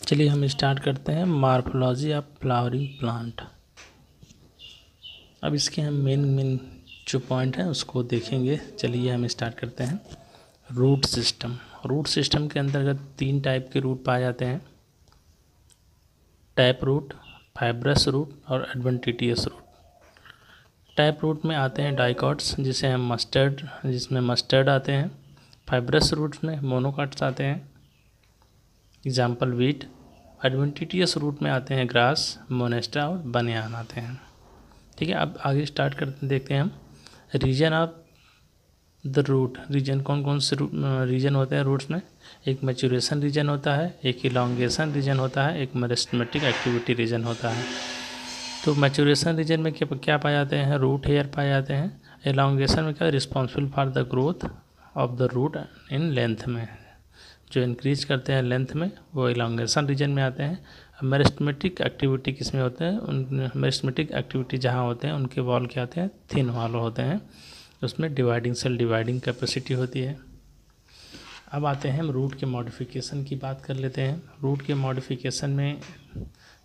चलिए हम स्टार्ट करते हैं मॉर्फोलॉजी ऑफ फ्लावरिंग प्लांट। अब इसके हम मेन जो पॉइंट हैं उसको देखेंगे। चलिए हम स्टार्ट करते हैं। रूट सिस्टम के अंतर्गत 3 टाइप के रूट पाए जाते हैं: टैप रूट, फाइब्रस रूट और एडवेंटिशियस रूट। टैप रूट में आते हैं डाइकॉट्स जिसमें मस्टर्ड आते हैं। फाइब्रस रूट में मोनोकॉट्स आते हैं, एग्जाम्पल वीट। एडवेंटिशियस रूट में आते हैं ग्रास, मोनेस्ट्रा और बनियान आते हैं। ठीक है, अब आगे स्टार्ट करते देखते हैं हम region of the root. Region कौन से रीजन होते हैं रूट्स में? एक मैच्योरेशन रीजन होता है, एक इलॉन्गेशन रीजन होता है, एक मेरिस्टेमेटिक एक्टिविटी रीजन होता है। तो मैच्योरेशन रीजन में क्या पाए जाते हैं? रूट हेयर पाए जाते हैं। इलॉन्गेशन में क्या? Responsible for the growth of the root in length में, जो इंक्रीज करते हैं लेंथ में, वो इलॉन्गेशन रीजन में आते हैं। मेरिस्टेमेटिक एक्टिविटी किस में होते हैं? उन मेरिस्टेमेटिक एक्टिविटी जहाँ होते हैं उनके वॉल क्या होते हैं? थिन वॉल होते हैं, उसमें सेल डिवाइडिंग कैपेसिटी होती है। अब आते हैं हम रूट के मॉडिफिकेशन की बात कर लेते हैं। रूट के मॉडिफिकेशन में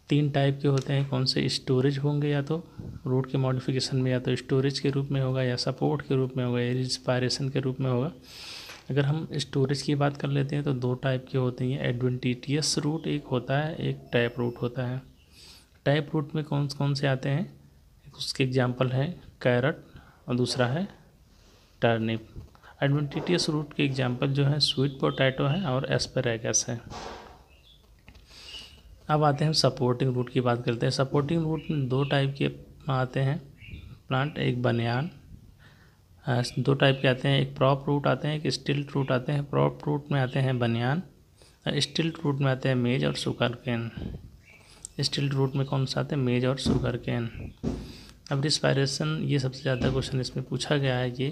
3 टाइप के होते हैं। कौन से? स्टोरेज होंगे, या तो रूट के मॉडिफिकेशन में या तो स्टोरेज के रूप में होगा, या सपोर्ट के रूप में होगा, या रिस्पायरेशन के रूप में होगा। अगर हम स्टोरेज की बात कर लेते हैं तो 2 टाइप के होते हैं। एडवेंटिशियस रूट एक होता है, एक टैप रूट होता है। टैप रूट में कौन से आते हैं? उसके एग्जांपल है कैरट और दूसरा है टर्निप। एडवेंटिशियस रूट के एग्जांपल जो है स्वीट पोटैटो है और एस्पैरागस है। अब आते हैं सपोर्टिंग रूट की बात करते हैं। सपोर्टिंग रूट में 2 टाइप के आते हैं प्लांट, एक बनियान। 2 टाइप के आते हैं, एक प्रॉप रूट आते हैं, एक स्टिल्ट रूट आते हैं। प्रॉप रूट में आते हैं बनियान, स्टिल्ट रूट में आते हैं मेज और शुगर केन। स्टिल्ट रूट में कौन सा आते हैं? मेज और शुगर केन। अब रिस्पायरेशन, ये सबसे ज़्यादा क्वेश्चन इसमें पूछा गया है ये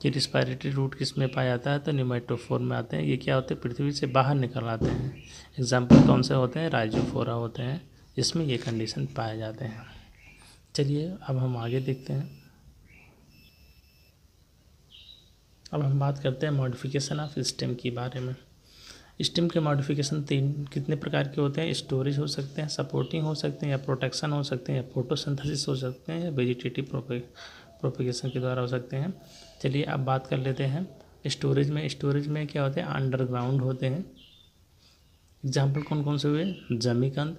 कि रिस्पायरेटरी रूट किस में पाया जाता है? तो न्यूमेटोफोर में आते हैं। ये क्या होते हैं? पृथ्वी से बाहर निकल आते हैं। एग्जाम्पल कौन से होते हैं? राइजोफोरा होते हैं, जिसमें ये कंडीशन पाए जाते हैं। चलिए अब हम आगे देखते हैं। अब हम बात करते हैं मॉडिफिकेशन ऑफ स्टेम के बारे में। स्टेम के मॉडिफिकेशन कितने प्रकार के होते हैं? स्टोरेज हो सकते हैं, सपोर्टिंग हो सकते हैं, या प्रोटेक्शन हो सकते हैं, या फोटोसिंथेसिस हो सकते हैं, या वेजिटेटिव प्रोपेगेशन के द्वारा हो सकते हैं। चलिए अब बात कर लेते हैं स्टोरेज में। स्टोरेज में क्या होते हैं? अंडरग्राउंड होते हैं। एग्जाम्पल कौन से हुए? जमीकंद,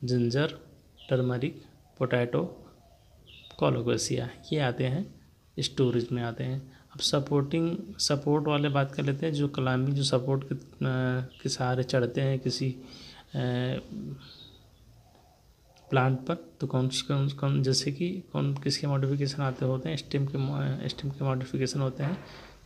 जिंजर, टर्मरिक, पोटैटो, कोलोकेशिया, ये आते हैं स्टोरेज में आते हैं। अब सपोर्ट वाले बात कर लेते हैं। जो क्लाइंबिंग, जो सपोर्ट के सहारे चढ़ते हैं किसी प्लांट पर, तो कौन जैसे कि किसके मॉडिफिकेशन आते होते हैं? स्टेम के मॉडिफिकेशन होते हैं,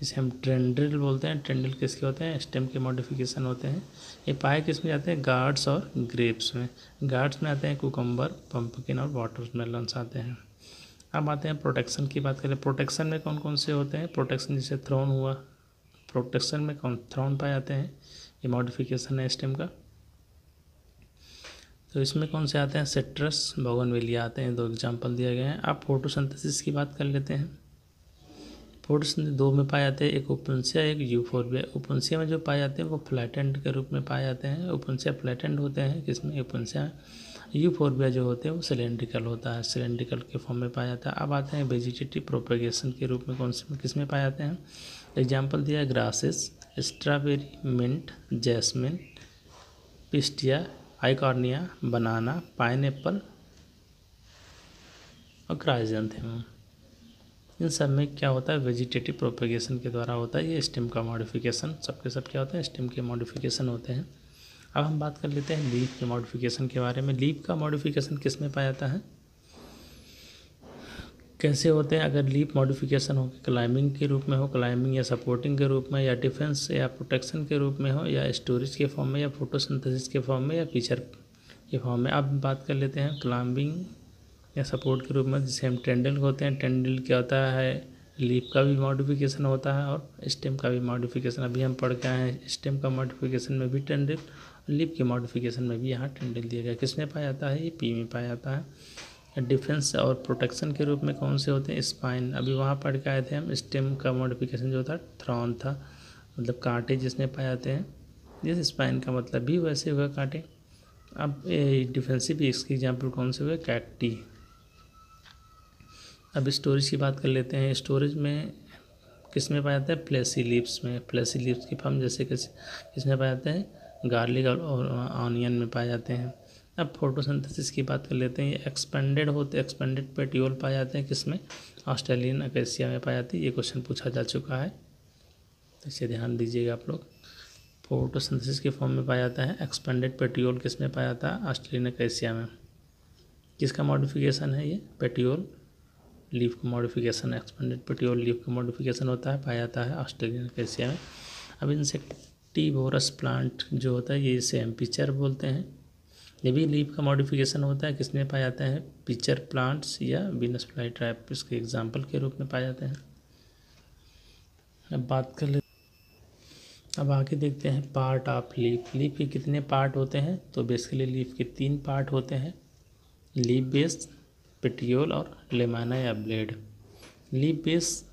जिसे हम ट्रेंड्रिल बोलते हैं। ट्रेंड्रिल किसके होते हैं? स्टेम के मॉडिफिकेशन होते हैं। ये पाए किस में जाते हैं? गार्ड्स और ग्रेप्स में। गार्ड्स में आते हैं कुकम्बर, पंपकिन और वाटरमेलन्स आते हैं। अब आते हैं प्रोटेक्शन की बात करें। प्रोटेक्शन में कौन से होते हैं? प्रोटेक्शन जैसे थ्रोन हुआ, प्रोटेक्शन में थ्रोन पाए जाते हैं। ये मॉडिफिकेशन है स्टेम का। तो इसमें कौन से आते हैं? सिट्रस, बोगनवेलिया आते हैं। 2 एग्जांपल दिए गए हैं। अब फोटोसिंथेसिस की बात कर लेते हैं। फोटोसिंथेसिस 2 में पाए जाते हैं, एक ओपनसिया, एक यूफोर्बिया। ओपनसिया में जो पाए जाते हैं वो फ्लैटेंड के रूप में पाए जाते हैं। ओपनसिया फ्लैटेंड होते हैं किसमें? ओपनसिया। यूफोर्बिया जो होते हैं वो सिलेंड्रिकल होता है, सिलेंड्रिकल के फॉर्म में पाया जाता है। अब आते हैं वेजिटेटिव प्रोपेगेशन के रूप में किस में पाए जाते हैं? एग्जाम्पल दिया है grasses, strawberry, mint, jasmine, pistia, eichhornia, banana, pineapple और क्राइजेंथेमम। इन सब में क्या होता है? वेजिटेटिव प्रोपेगेशन के द्वारा होता है ये स्टेम का मॉडिफिकेशन। सबके सब क्या होते हैं? स्टेम के मॉडिफिकेशन होते हैं। अब हम बात कर लेते हैं लीफ के मॉडिफिकेशन के बारे में। लीफ का मॉडिफिकेशन किस में पाया जाता है? कैसे होते हैं? अगर लीफ मॉडिफिकेशन हो, क्लाइंबिंग के रूप में हो, क्लाइंबिंग या सपोर्टिंग के रूप में, या डिफेंस या प्रोटेक्शन के रूप में हो, या स्टोरेज के फॉर्म में, या फोटोसिंथेसिस के फॉर्म में, या फीचर के फॉर्म में। अब बात कर लेते हैं क्लाइंबिंग या सपोर्ट के रूप में, जिसे हम टेंडल होते हैं। टेंडल क्या होता है? लीफ का भी मॉडिफिकेशन होता है और स्टेम का भी मॉडिफिकेशन। अभी हम पढ़ के आए हैं स्टेम का मॉडिफिकेशन में भी टेंडल, लीफ के मॉडिफिकेशन में भी यहाँ टेंडल दिया गया। किस में पाया जाता है? ये पी में पाया जाता है। डिफेंस और प्रोटेक्शन के रूप में कौन से होते हैं? स्पाइन। अभी वहाँ पढ़ के आए थे हम। स्टेम का मॉडिफिकेशन जो था थ्रॉन था, मतलब कांटे जिसमें पाए जाते हैं। जिस स्पाइन का मतलब भी वैसे हुआ कांटे। अब डिफेंसिव इसके एग्जाम्पल कौन से हुए, कैक्टी। अब स्टोरेज की बात कर लेते हैं। स्टोरेज में किस में पाया जाता है, फ्लैशी लीव्स में। फ्लैशी लीव्स की फॉर्म जैसे किसमें पाया जाता है, गार्लिक और ऑनियन में पाए जाते हैं। अब फोटोसिंथेसिस की बात कर लेते हैं। ये एक्सपेंडेड पेटियोल पाए जाते हैं किसमें, ऑस्ट्रेलियन अकेसिया में पाए जाती है। ये क्वेश्चन पूछा जा चुका है, तो इसे ध्यान दीजिएगा आप लोग। फोटोसिंथेसिस के फॉर्म में पाया जाता है। एक्सपेंडेड पेटियोल किस में पाया जाता है, ऑस्ट्रेलियन अकेसिया में। किसका मॉडिफिकेशन है ये, पेटियोल लीफ का मॉडिफिकेशन। एक्सपेंडेड पेटियोल लीफ का मॉडिफिकेशन होता है, पाया जाता है ऑस्ट्रेलियन अकेसिया में। अब इंसेक्टिवोरस प्लांट जो होता है ये इसे हम पिचर बोलते हैं। ये भी लीफ का मॉडिफिकेशन होता है, किसमें पाया जाता है, पिचर प्लांट्स या वीनस फ्लाई ट्रैप इसके एग्जाम्पल के रूप में पाए जाते हैं। अब बात कर ले, अब आगे देखते हैं पार्ट ऑफ लीफ। लीफ के कितने पार्ट होते हैं, तो बेसिकली लीफ के 3 पार्ट होते हैं, लीफ बेस, पेटियोल और लेमाना या ब्लेड। लीफ बेस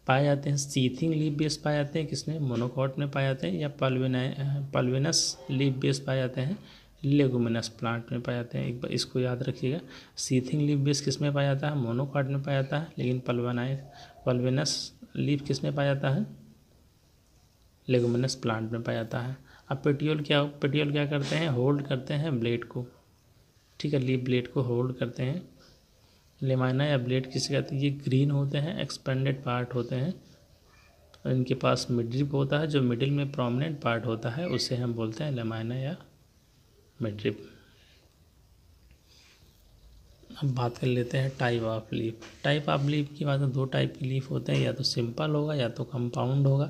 पाए जाते हैं, सीथिंग लीफ बेस पाए जाते हैं किसमें, मोनोकॉट में पाए जाते हैं, या पल्विनस लीफ बेस पाए जाते हैं लेगुमिनस प्लांट में पाए जाते हैं। एक बार इसको याद रखिएगा, सीथिंग लीफ बेस किस में पाया जाता है, मोनोकॉट में पाया जाता है, लेकिन पल्विनस लीफ किस में पाया जाता है, लेगुमिनस प्लांट में पाया जाता है। अब पेटियोल क्या करते हैं, होल्ड करते हैं ब्लेड को, ठीक है, लीफ ब्लेड को होल्ड करते हैं। लेमाइना या ब्लेड किसे कहते हैं, ये ग्रीन होते हैं, एक्सपेंडेड पार्ट होते हैं, और इनके पास मिडरिप होता है, जो मिडिल में प्रोमिनेंट पार्ट होता है उसे हम बोलते हैं लेमाइना या मिडरिप। अब बात कर लेते हैं type of leaf. Type of leaf की बात है, 2 टाइप की लीफ होते हैं, या तो सिंपल होगा या तो कंपाउंड होगा।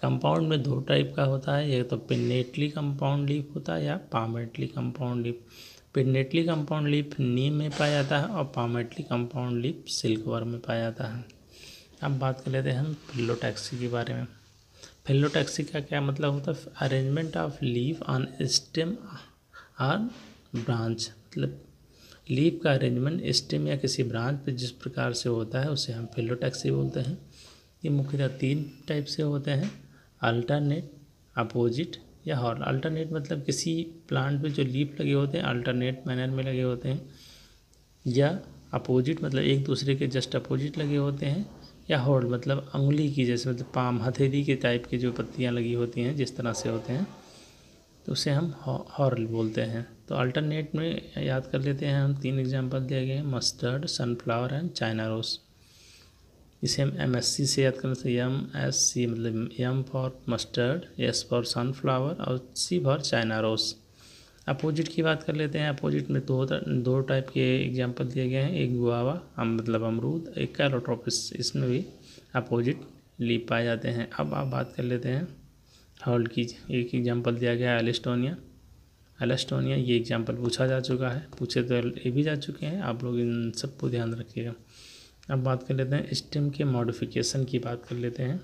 कंपाउंड में 2 टाइप का होता है, या तो पिन्नेटली कंपाउंड लीफ होता है या palmately compound leaf. Pinnately compound leaf नीम में पाया जाता है और पामेटली कंपाउंड लीफ सिल्कवर्म में पाया जाता है। अब बात कर लेते हैं हम फिलोटैक्सी के बारे में। फिलोटैक्सी का क्या मतलब होता है, arrangement of leaf on stem और ब्रांच। मतलब लीफ का अरेंजमेंट स्टेम या किसी ब्रांच पे जिस प्रकार से होता है उसे हम फिलोटैक्सी बोलते हैं। ये मुख्यतः 3 टाइप से होते हैं, अल्टरनेट, अपोजिट या हॉर्न। अल्टरनेट मतलब किसी प्लांट पे जो लीफ लगे होते हैं अल्टरनेट मैनर में लगे होते हैं, या अपोजिट मतलब एक दूसरे के जस्ट अपोजिट लगे होते हैं, या हॉर्न मतलब उंगली की जैसे, मतलब पाम हथेली के टाइप की जो पत्तियाँ लगी होती हैं जिस तरह से होते हैं, तो उसे हम हॉर्न बोलते हैं। तो अल्टरनेट में याद कर लेते हैं हम, 3 एग्जांपल दिए गए हैं, mustard, sunflower and China rose. इसे हम MSC से याद करने से, MSC मतलब M for mustard, S for sunflower और C for China rose. Opposite की बात कर लेते हैं। अपोजिट में 2 टाइप के एग्जांपल दिए गए हैं, एक गुआवा मतलब अमरूद, एक कैलोट्रोपिस, इसमें भी अपोजिट लीफ पाए जाते हैं। अब आप बात कर लेते हैं हॉल्ड की। एक एग्जांपल दिया गया है एलेस्टोनिया, ये एग्जांपल पूछा जा चुका है, पूछे तो ये भी जा चुके हैं, आप लोग इन सबको ध्यान रखिएगा। अब बात कर लेते हैं स्टेम के मॉडिफिकेशन की बात कर लेते हैं।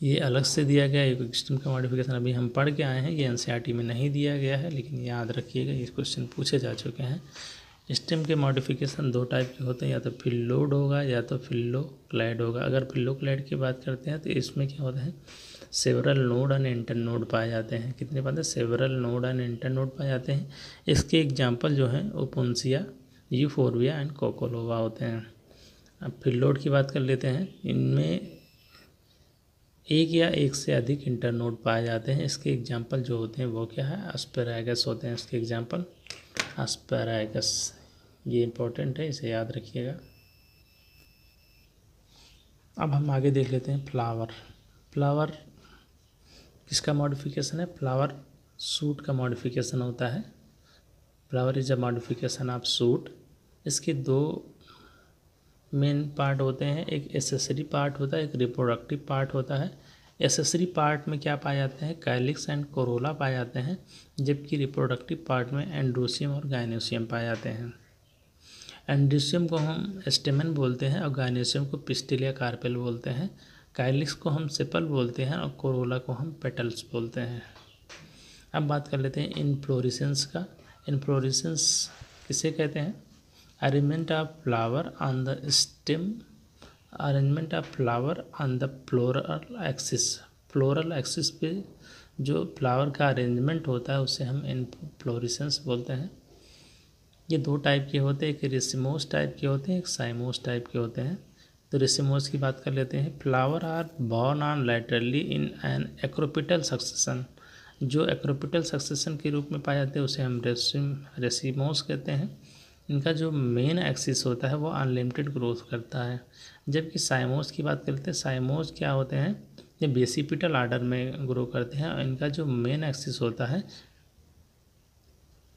ये अलग से दिया गया है, स्टेम का मॉडिफिकेशन अभी हम पढ़ के आए हैं, ये NCERT में नहीं दिया गया है, लेकिन याद रखिएगा ये क्वेश्चन पूछे जा चुके हैं। स्टेम के मॉडिफिकेशन 2 टाइप के होते हैं, या तो फिल्लोड होगा या तो फिल्लोक्लाइड होगा। अगर फिल्लोक्लाइड की बात करते हैं तो इसमें क्या होता है, सेवरल नोड एंड इंटरनोड पाए जाते हैं। कितने पाते हैं, सेवरल नोड एंड इंटरनोड पाए जाते हैं। इसके एग्जाम्पल जो हैं ओपुंसिया, यूफोरबिया एंड कोकोलोवा होते हैं। अब फिल्लोड की बात कर लेते हैं, इनमें एक या एक से अधिक इंटरनोड पाए जाते हैं। इसके एग्जाम्पल जो होते हैं वो क्या है, एस्पेरागस होते हैं इसके एग्जाम्पल, एस्पेरागस, ये इंपॉर्टेंट है, इसे याद रखिएगा। अब हम आगे देख लेते हैं फ्लावर किसका मॉडिफिकेशन है, फ्लावर सूट का मॉडिफिकेशन होता है। Flower is a modification of suit. इसके 2 मेन पार्ट होते हैं, एक एसेसरी पार्ट होता है, एक रिप्रोडक्टिव पार्ट होता है। एसेसरी पार्ट में क्या पाए जाते हैं, कैलिक्स एंड कोरोला पाए जाते हैं, जबकि रिप्रोडक्टिव पार्ट में एंड्रोसियम और गाइनोसियम पाए जाते हैं। एंड्रोसियम को हम स्टेमन बोलते हैं और गाइनोसियम को पिस्टिल या कार्पेल बोलते हैं। कैलिक्स को हम सेपल बोलते हैं और कोरोला को हम पेटल्स बोलते हैं। अब बात कर लेते हैं इनफ्लोरेसेंस का। इनफ्लोरेसेंस किसे कहते हैं, arrangement of flower on the stem, arrangement of flower on the floral axis. Floral axis पे जो फ्लावर का अरेंजमेंट होता है उसे हम इनफ्लोरेसेंस बोलते हैं। ये दो टाइप के होते हैं, एक रेसिमोस टाइप के होते हैं, एक साइमोस टाइप के होते हैं। तो रेसिमोस की बात कर लेते हैं। Flower are borne on laterally in an acropetal succession. जो एक्रोपिटल सक्सेशन के रूप में पाए जाते हैं उसे हम रेसिमोस कहते हैं। इनका जो मेन एक्सिस होता है वो अनलिमिटेड ग्रोथ करता है। जबकि साइमोस की बात करते हैं, साइमोस क्या होते हैं, ये बेसिपिटल आर्डर में ग्रो करते हैं और इनका जो मेन एक्सिस होता है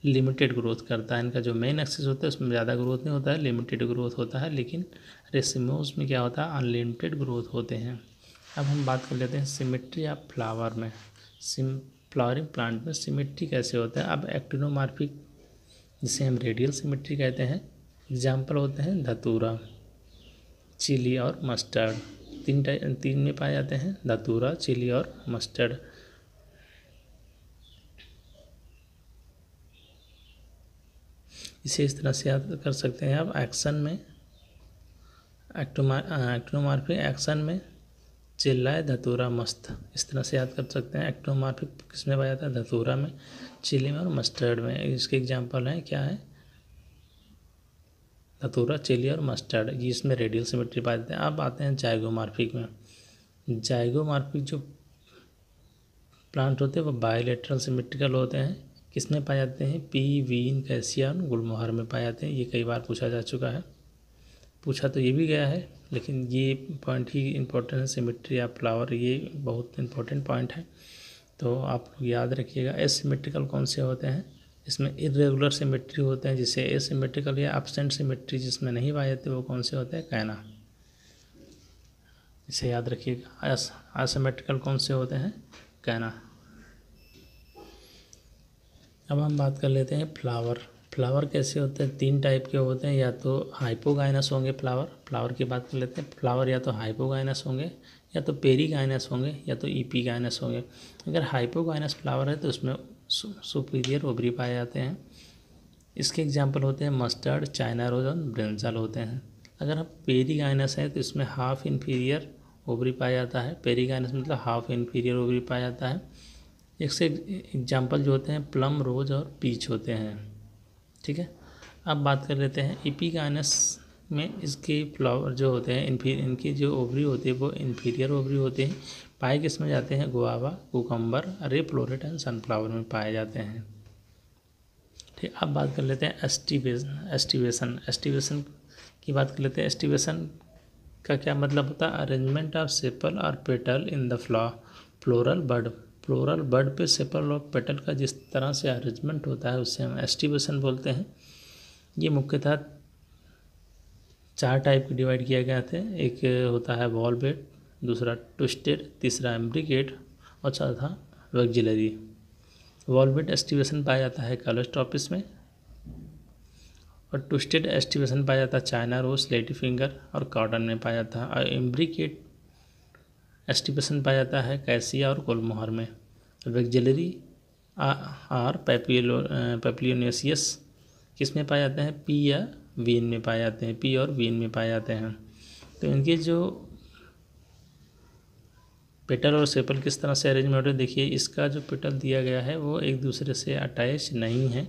लिमिटेड ग्रोथ करता है। इनका जो मेन एक्सिस होता है उसमें ज़्यादा ग्रोथ नहीं होता है, लिमिटेड ग्रोथ होता है। लेकिन रेसिमोस में क्या होता है, अनलिमिटेड ग्रोथ होते हैं। अब हम बात कर लेते हैं सिमेट्री ऑफ फ्लावर में। फ्लावरिंग प्लांट में सिमेट्री कैसे होता है। अब एक्टिनोमॉर्फिक, जिसे हम रेडियल सिमेट्री कहते हैं, एग्जाम्पल होते हैं धतूरा, चिली और मस्टर्ड। तीन में पाए जाते हैं, धतूरा, चिली और मस्टर्ड। इसे इस तरह से याद कर सकते हैं आप। एक्शन में एक्टिनोमॉर्फिक एक्शन में चिल्लाए, धतूरा, मस्त, इस तरह से याद कर सकते हैं। एक्टिनोमॉर्फिक किस में पाया जाता है, धतूरा में, चिली में और मस्टर्ड में। इसके एग्जाम्पल हैं, क्या है, धतूरा, चिली और मस्टर्ड। ये इसमें रेडियल सिमेट्री पाए जाते हैं। अब आते हैं जाइगोमॉर्फिक में। जाइगोमॉर्फिक जो प्लांट होते हैं वो बायलैटरल सिमेट्रिकल होते हैं। किसमें पाए जाते हैं, पी, वीन, कैसिया और गुलमोहर में पाए जाते हैं। ये कई बार पूछा जा चुका है, पूछा तो ये भी गया है, लेकिन ये पॉइंट ही इम्पोर्टेंट है, सिमेट्री ऑफ फ्लावर, ये बहुत इंपॉर्टेंट पॉइंट है, तो आप लोग याद रखिएगा। एसिमेट्रिकल कौन से होते हैं, इसमें इरेगुलर सिमेट्री होते हैं। जिसे एसिमेट्रिकल या एब्सेंट सिमेट्री जिसमें नहीं पाए जाते वो कौन से होते हैं, कैना, इसे याद रखिएगा। असिमेट्रिकल कौन से होते हैं, कैना। अब हम बात कर लेते हैं फ्लावर। फ्लावर कैसे होते हैं, तीन टाइप के होते हैं, या तो हाइपोगाइनस होंगे फ्लावर की बात कर लेते हैं। फ्लावर या तो हाइपोगाइनस होंगे, या तो पेरीगाइनस होंगे, या तो ईपीगाइनस होंगे। अगर हाइपोगाइनस फ्लावर है तो उसमें सुपीरियर ओवरी पाए जाते हैं। इसके एग्जांपल होते हैं मस्टर्ड, चाइना रोज और ब्रिंजल होते हैं। अगर हम पेरीगाइनस है तो इसमें हाफ इन्फीरियर ओवरी पाया जाता है। पेरीगाइनस मतलब हाफ इन्फीरियर ओवरी पाया जाता है। एक से एग्जाम्पल जो होते हैं प्लम, रोज और पीच होते हैं। ठीक है, अब बात कर लेते हैं एपिगाइनस में। इसके फ्लावर जो होते हैं इनकी जो ओवरी होती है वो इन्फीरियर ओवरी होते हैं। पाए किस में जाते हैं, गुआवा, कुकम्बर, रे फ्लोरेट एंड सनफ्लावर में पाए जाते हैं। ठीक, अब बात कर लेते हैं एस्टिवेशन की बात कर लेते हैं। एस्टिवेशन का क्या मतलब होता है, अरेंजमेंट ऑफ सेपल और petal in the floral bud. Floral bud पे सेपल और पेटल का जिस तरह से अरेंजमेंट होता है उससे हम एस्टिवेशन बोलते हैं। ये मुख्यतः 4 टाइप के डिवाइड किया गया थे। एक होता है वॉलवेट, दूसरा ट्विस्टेड, तीसरा एम्ब्रिकेट और चौथा वैक्जिलरी। वॉलवेट एस्टिवेशन पाया जाता है कैलोस्टॉपिस में, और ट्विस्टेड एस्टिवेशन पाया जाता है चाइना रोज, लेडी फिंगर और कॉटन में पाया जाता है। और एम्ब्रिकेट एस्टिवेशन पाया जाता है कैसिया और गुलमोहर में। वैक्जिलरी आर पैपिलियोनेसियस किस में पाए जाते हैं, पी या वीन में पाए जाते हैं, पी और वीन में पाए जाते हैं। तो इनके जो पेटल और सेपल किस तरह से अरेंजमेंट है, देखिए इसका जो पेटल दिया गया है वो एक दूसरे से अटैच नहीं है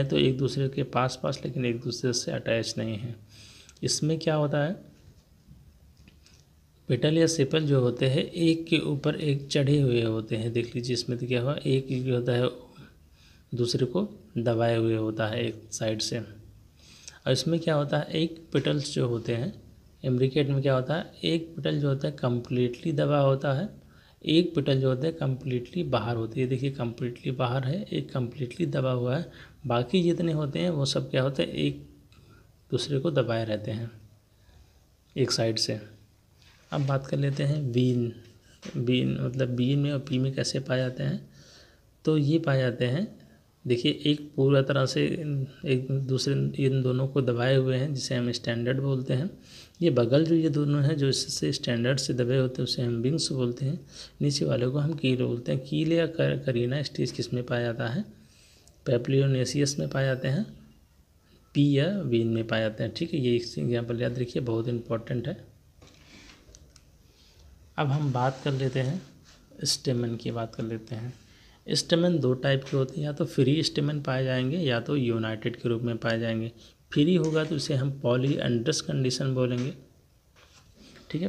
तो एक दूसरे के पास लेकिन एक दूसरे से अटैच नहीं है। इसमें क्या होता है, पेटल या सेपल जो होते हैं एक के ऊपर एक चढ़े हुए होते हैं। देख लीजिए इसमें तो क्या हुआ, एक जो होता है दूसरे को दबाए हुए होता है एक साइड से। और इसमें क्या होता है, एक पेटल्स जो होते हैं एम्ब्रिकेट में क्या होता है, एक पेटल जो होता है कम्प्लीटली दबा होता है, एक पेटल जो होता है कम्प्लीटली बाहर होती है। देखिए कम्प्लीटली बाहर है, एक कम्प्लीटली दबा हुआ है। बाकी जितने होते हैं वो सब क्या होता है, एक दूसरे को दबाए रहते हैं एक साइड से। अब बात कर लेते हैं बीन मतलब बीन में और पी में कैसे पाए जाते हैं। तो ये पाए जाते हैं, देखिए एक पूरा तरह से एक दूसरे इन दोनों को दबाए हुए हैं जिसे हम स्टैंडर्ड बोलते हैं। ये बगल जो ये दोनों हैं जो इससे स्टैंडर्ड से दबे होते हैं उसे हम विंग्स बोलते हैं। नीचे वाले को हम कील बोलते हैं। कील या करीना स्टेज किस में पाया जाता है, पैपिलियोनेसियस में पाए जाते हैं, पी या वीन में पाए जाते हैं। ठीक है, ये एग्जाम्पल याद रखिए, बहुत इंपॉर्टेंट है। अब हम बात कर लेते हैं स्टेमन की बात कर लेते हैं। स्टेमन दो टाइप के होते हैं, या तो फ्री स्टेमन पाए जाएंगे या तो यूनाइटेड के रूप में पाए जाएंगे। फ्री होगा तो इसे हम पॉलीएंड्रस कंडीशन बोलेंगे, ठीक है।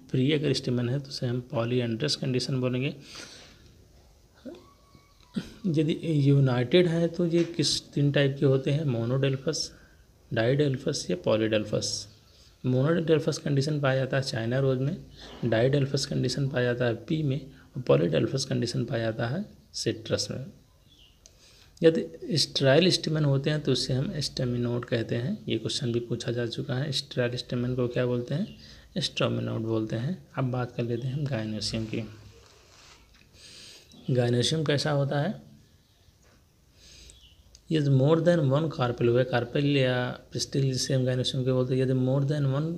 फ्री अगर स्टेमन है तो उसे हम पॉलीएंड्रस कंडीशन बोलेंगे। यदि यूनाइटेड है तो ये किस तीन टाइप के होते हैं, मोनोडेल्फस, डाइडेल्फस या पॉलीडेल्फस। मोनोडेल्फस कंडीशन पाया जाता है चाइना रोज में, डाइडेल्फस कंडीशन पाया जाता है पी में, और पॉलीडेल्फस कंडीशन पाया जाता है सिट्रस में। यदि स्ट्राइल स्टेमन होते हैं तो उसे हम स्टेमिनोड कहते हैं। ये क्वेश्चन भी पूछा जा चुका है। स्ट्राइल स्टेमन को क्या बोलते हैं, स्टेमिनोड बोलते हैं। अब बात कर लेते हैं हम गायनोसियम की। गायनोसियम कैसा होता है, यदि मोर देन वन कार्पेल हुए, कार्पेल या पिस्टिल जिसे हम गायनोसियम के बोलते हैं, यदि मोर देन वन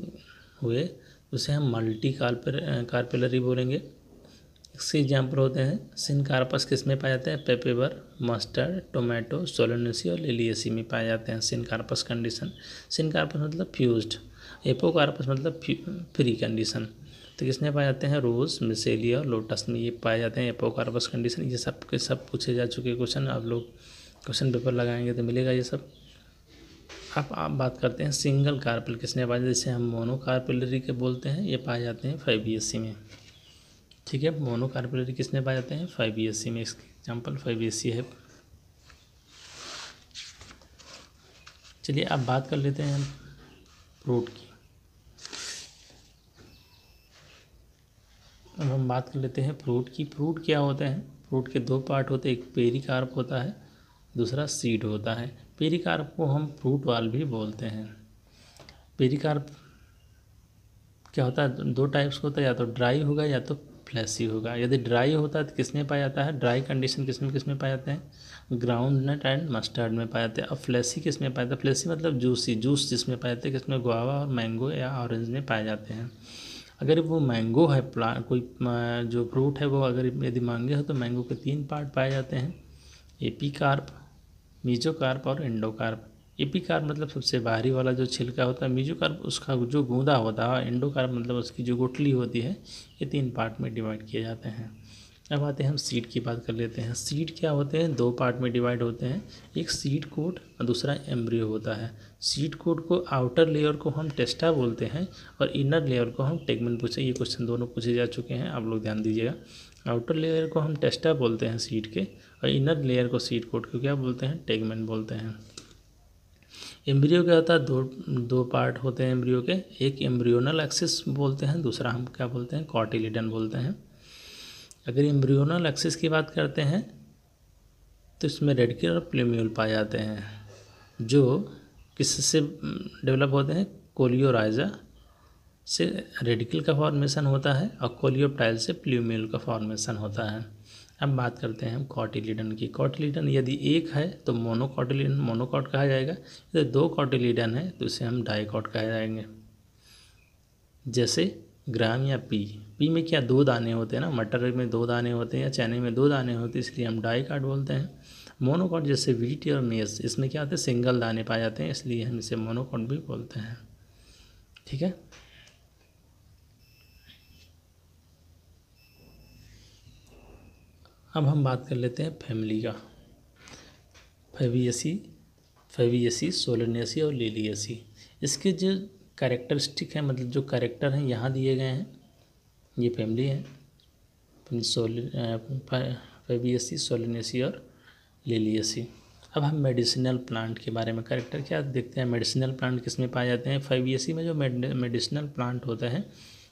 हुए उसे हम मल्टी कार्पेलरी बोलेंगे। इसके एग्जाम्पल होते हैं सिनकार्पस, किस में पाए जाते हैं, पेपेबर, मस्टर्ड, टोमेटो, सोलेनेसी और लिलिएसी में पाए जाते हैं सिनकार्पस कंडीशन। सिनकार्पस मतलब फ्यूज्ड, एपोकार्पस मतलब फ्री कंडीशन। तो किसमें पाए जाते हैं, रोज, मिसेलिया और लोटस में ये पाए जाते हैं एपोकार्पस कंडीशन। ये सब के सब पूछे जा चुके क्वेश्चन, आप लोग क्वेश्चन पेपर लगाएंगे तो मिलेगा ये सब। अब आप बात करते हैं सिंगल कार्पेल किसने पाए, जैसे हम मोनोकार्पेलरी के बोलते हैं, ये पाए जाते हैं 5BSc में, ठीक है। मोनोकार्पेलरी किसने पाए जाते हैं, 5BSc में। इसके एग्जाम्पल 5BSc है। चलिए अब बात कर लेते हैं फ्रूट की। अब हम बात कर लेते हैं फ्रूट की। फ्रूट क्या होते हैं, फ्रूट के दो पार्ट होते हैं, एक पेरिकार्प होता है, दूसरा सीड होता है। पेरिकार्प को हम फ्रूट वाल भी बोलते हैं। पेरिकार्प क्या होता है, दो टाइप्स का होता है, या तो ड्राई होगा या तो फ्लैसी होगा। यदि ड्राई होता है तो किसमें पाया जाता है, ड्राई कंडीशन किसमें पाए जाते हैं, ग्राउंड नट एंड मस्टर्ड में पाए जाते हैं। अब फ्लैसी किसमें पाए जाते हैं, फ्लैसी मतलब जूसी, जूस जिसमें पाए जाते हैं, किसमें, गुआवा और मैंगो या ऑरेंज में पाए जाते हैं। अगर वो मैंगो है, प्लांट कोई जो फ्रूट है वो अगर यदि मैंगो है तो मैंगो के 3 पार्ट पाए जाते हैं, एपीकार्प, मीजोकार्प और एंडोकार्प। एपीकार्प मतलब सबसे बाहरी वाला जो छिलका होता है, मीजोकार्प उसका जो गूंदा होता है, एंडोकार्प मतलब उसकी जो गुठली होती है। ये 3 पार्ट में डिवाइड किए जाते हैं। अब आते हैं हम सीड की बात कर लेते हैं। सीड क्या होते हैं, 2 पार्ट में डिवाइड होते हैं, एक सीड कोट और दूसरा एम्ब्रियो होता है। सीड कोट को आउटर लेयर को हम टेस्टा बोलते हैं और इनर लेयर को हम टेगमेन पूछे। ये क्वेश्चन दोनों पूछे जा चुके हैं, आप लोग ध्यान दीजिएगा। आउटर लेयर को हम टेस्टा बोलते हैं सीड के, और इनर लेयर को सीड कोट को क्या बोलते हैं, टेगमेन बोलते हैं। एम्ब्रियो क्या होता है, दो पार्ट होते हैं एम्ब्रियो के, एक एम्ब्रियोनल एक्सिस बोलते हैं, दूसरा हम क्या बोलते हैं, कॉटिलिडन बोलते हैं। अगर एम्ब्रियोनल एक्सिस की बात करते हैं तो इसमें रेडिकल और प्लूम्यूल पाए जाते हैं, जो किससे डेवलप होते हैं, कोलियोराइजा से रेडिकल का फॉर्मेशन होता है और कोलियोप्टाइल से प्लूम्यूल का फॉर्मेशन होता है। अब बात करते हैं हम कॉटिलिडन की। कॉटिलिडन यदि एक है तो मोनोकॉटिलिडन, मोनोकॉट कहा जाएगा। यदि 2 कॉटिलिडन है तो इसे हम डाइकॉट कहा जाएंगे। जैसे ग्राम या पी में क्या 2 दाने होते हैं ना, मटर में 2 दाने होते हैं या चने में 2 दाने होते हैं, इसलिए हम डाइकॉट बोलते हैं। मोनोकॉट जैसे वीट और मेज, इसमें क्या होते हैं, सिंगल दाने पाए जाते हैं, इसलिए हम इसे मोनोकॉट भी बोलते हैं, ठीक है। अब हम बात कर लेते हैं फैमिली का। फैबियसी, सोलेनेसी और लिलिएसी। इसके जो कैरेक्टरिस्टिक है, मतलब जो कैरेक्टर हैं यहाँ दिए गए हैं, ये फैमिली है, फैबियसी, सोलेनेसी और लिलिएसी। अब हम मेडिसिनल प्लांट के बारे में कैरेक्टर क्या देखते हैं। मेडिसिनल प्लांट किस में पाए जाते हैं, फैबियसी में जो मेडिसिनल प्लांट होते हैं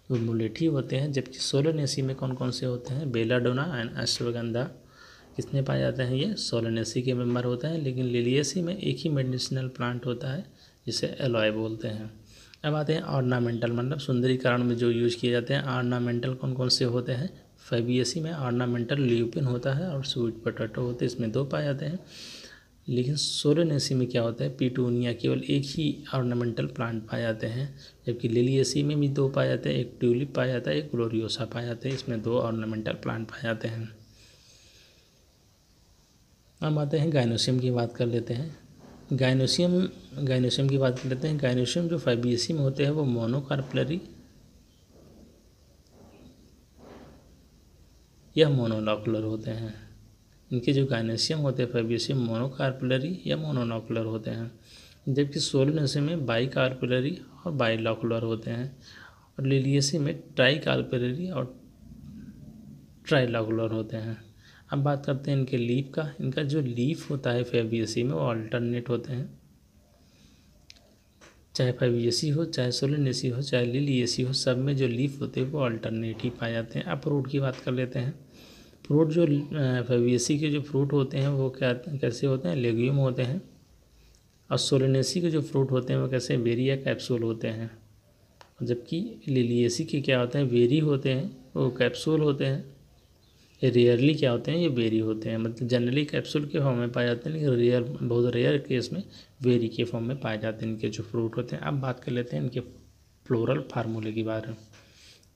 वो मुलेठी होते हैं, जबकि सोलेनेसी में कौन कौन से होते हैं, बेलाडोना एंड अश्वगंधा किसमें पाए जाते हैं, ये सोलेनेसी के मेंबर होते हैं। लेकिन लिलिएसी में एक ही मेडिसिनल प्लांट होता है जिसे एलॉय बोलते हैं। अब आते हैं ऑर्नामेंटल, मतलब सुंदरीकरण में जो यूज किए जाते हैं। ऑर्नामेंटल कौन कौन से होते हैं, फैबियसी में ऑर्नामेंटल ल्यूपिन होता है और स्वीट पोटैटो होते हैं, इसमें 2 पाए जाते हैं। लेकिन सोलेनेसी में क्या होता है, पिटूनिया, केवल एक ही ऑर्नामेंटल प्लांट पाए जाते हैं। जबकि लिलिएसी में भी 2 पाए जाते हैं, एक ट्यूलिप पाया जाता है, एक ग्लोरियोसा पाया जाता है, इसमें 2 ऑर्नामेंटल प्लांट पाए जाते हैं। अब आते हैं गायनोसियम की बात कर लेते हैं। गायनोसियम की बात कर लेते हैं। गायनोसियम जो फैबियसी में होते हैं वो मोनोकार्पेलरी यह मोनोनॉकुलर होते हैं। इनके जो गायनेशियम होते हैं फैबेशियम मोनोकार्पुलरी या मोनोनॉकुलर होते हैं, जबकि सोलेनेशियम में बाइकार्पुलरी और बाइलॉकुलर होते हैं, और लिलियेसी में ट्राइकार्पुलरी और ट्राइलॉकुलर होते हैं। अब बात करते हैं इनके लीफ का। इनका जो लीफ होता है फैबेसी में वो अल्टरनेट होते हैं, चाहे फैबेसी हो, चाहे सोलेनेसी हो, चाहे लिलियेसी हो, सब में जो लीफ होते हैं वो अल्टरनेट ही पाए जाते हैं। अब फ्रूट की बात कर लेते हैं। फ्रूट जो फैबेसी के जो फ्रूट होते हैं वो कैसे होते हैं, लेग्यूम होते हैं, और सोलेनेसी के जो फ्रूट होते हैं वो कैसे, बेरी या कैप्सूल होते हैं, जबकि लिलियेसी के क्या होते हैं, बेरी होते हैं, वो कैप्सूल होते हैं। ये रेयरली क्या होते हैं, ये बेरी होते हैं, मतलब जनरली कैप्सूल के फॉर्म में पाए जाते हैं, लेकिन बहुत रेयर केस में बेरी के फॉर्म में पाए जाते हैं इनके जो फ्रूट होते हैं। अब बात कर लेते हैं इनके फ्लोरल फार्मूले के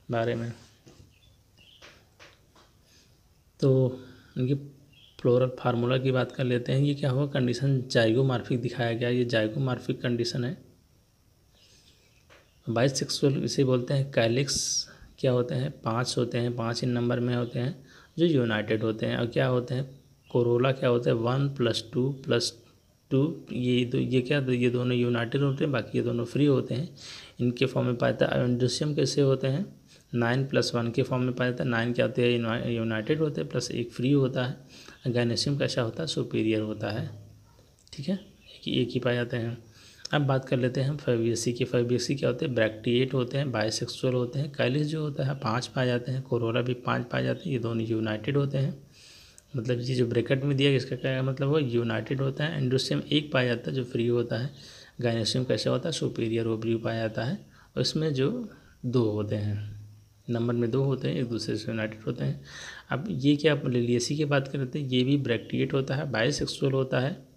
बारे में। तो इनके फ्लोरल फार्मूला की बात कर लेते हैं। ये क्या हुआ, कंडीशन जाइगोमॉर्फिक दिखाया गया, ये जाइगोमॉर्फिक कंडीशन है। बाइसेक्सुअल इसे बोलते हैं। कैलिक्स क्या होते हैं, 5 होते हैं, 5 इन नंबर में होते हैं जो यूनाइटेड होते हैं। और क्या होते हैं, कोरोला क्या होता है, 1+2+2, ये दोनों यूनाइटेड होते हैं, बाकी ये दोनों फ्री होते हैं, इनके फॉर्म में पाया जाता है। एंडोसियम कैसे होते हैं, 9+1 के फॉर्म में पाया जाता है। 9 क्या होते हैं, यूनाइटेड होते हैं, प्लस एक फ्री होता है। गायनेशियम कैसा होता है, सुपीरियर होता है। ठीक है, एक ही पाए जाते हैं। अब बात कर लेते हैं फैबेसी की। फैबेसी क्या होते हैं, ब्रैक्टिएट होते हैं, बाइसेक्सुअल होते हैं। कैलिस जो होता है 5 पाए जाते हैं, कोरोला भी 5 पाए जाते हैं, ये दोनों यूनाइटेड होते हैं। मतलब ये जो ब्रैकेट में दिया गया इसका क्या मतलब वो यूनाइटेड होता है। एंडोसियम 1 पाया जाता है जो फ्री होता है। गायनेशियम कैसा होता है, सुपीरियर ओवरी पाया जाता है, और इसमें जो 2 होते हैं, नंबर में 2 होते हैं, एक दूसरे से यूनाइटेड होते हैं। अब ये क्या, लिलियेसी की बात करते हैं, ये भी ब्रैक्टिएट होता है, बाइसेक्सुअल होता है।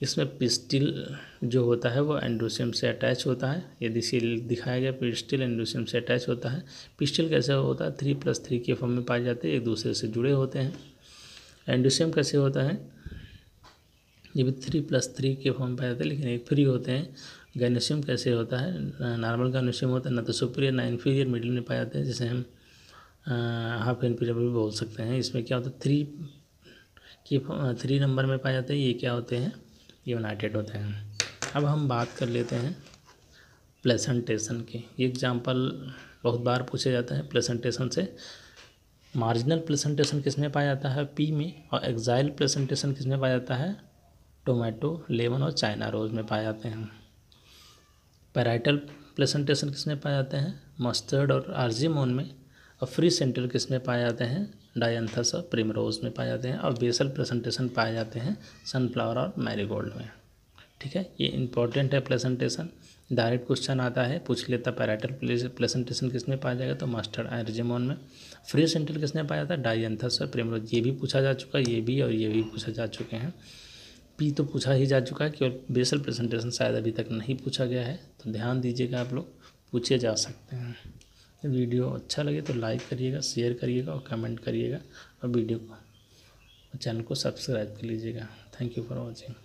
इसमें पिस्टिल जो होता है वो एंडोसियम से अटैच होता है, ये दिखाया गया, पिस्टिल एंडोसियम से अटैच होता है। पिस्टिल कैसे होता है, 3+3 के फॉर्म में पाए जाते हैं, एक दूसरे से जुड़े होते हैं। एंडोसियम कैसे होता है, ये भी 3+3 के फॉर्म में पाए जाते हैं, लेकिन एक फ्री होते हैं। गायनेशियम कैसे होता है, नॉर्मल गायनेशियम होता है, ना तो सुपीरियर ना इन्फीरियर, मिडिल में पाए जाते हैं, जिसे हम हाफ इन्फीरियर भी बोल सकते हैं। इसमें क्या होता है, 3 नंबर में पाए जाते हैं, ये क्या होते हैं, यूनाइटेड होते हैं। अब हम बात कर लेते हैं प्लेसेंटेशन की। ये एग्जाम्पल बहुत बार पूछा जाता है प्लेसेंटेशन से। मार्जिनल प्लेसेंटेशन किस में पाया जाता है, पी में, और एक्साइल प्लेसेंटेशन किस में पाया जाता है, टोमेटो, लेमन और चाइना रोज में पाए जाते हैं। पैराइटल प्लेसेंटेशन किस में पाए जाते हैं, मस्टर्ड और आर्जिमोन में, और फ्री सेंट्रल किस में पाए जाते हैं, डायंथस और प्रिमरोज में पाए जाते हैं, और बेसल प्रेजेंटेशन पाए जाते हैं सनफ्लावर और मैरीगोल्ड में। ठीक है, ये इंपॉर्टेंट है प्रेजेंटेशन। डायरेक्ट क्वेश्चन आता है, पूछ लेता पैराइटल प्रेजेंटेशन किस में पाया जाएगा, तो मस्टर्ड आर्जिमोन में। फ्री सेंट्रल किस में पाया जाता है, डायंथस और प्रिमरोज, ये भी पूछा जा चुका है, ये भी और ये भी पूछा जा चुके हैं। पी तो पूछा ही जा चुका है, केवल बेसल प्रेजेंटेशन शायद अभी तक नहीं पूछा गया है, तो ध्यान दीजिएगा, आप लोग पूछे जा सकते हैं। वीडियो अच्छा लगे तो लाइक करिएगा, शेयर करिएगा और कमेंट करिएगा, और वीडियो को, चैनल को सब्सक्राइब कर लीजिएगा। Thank you for watching.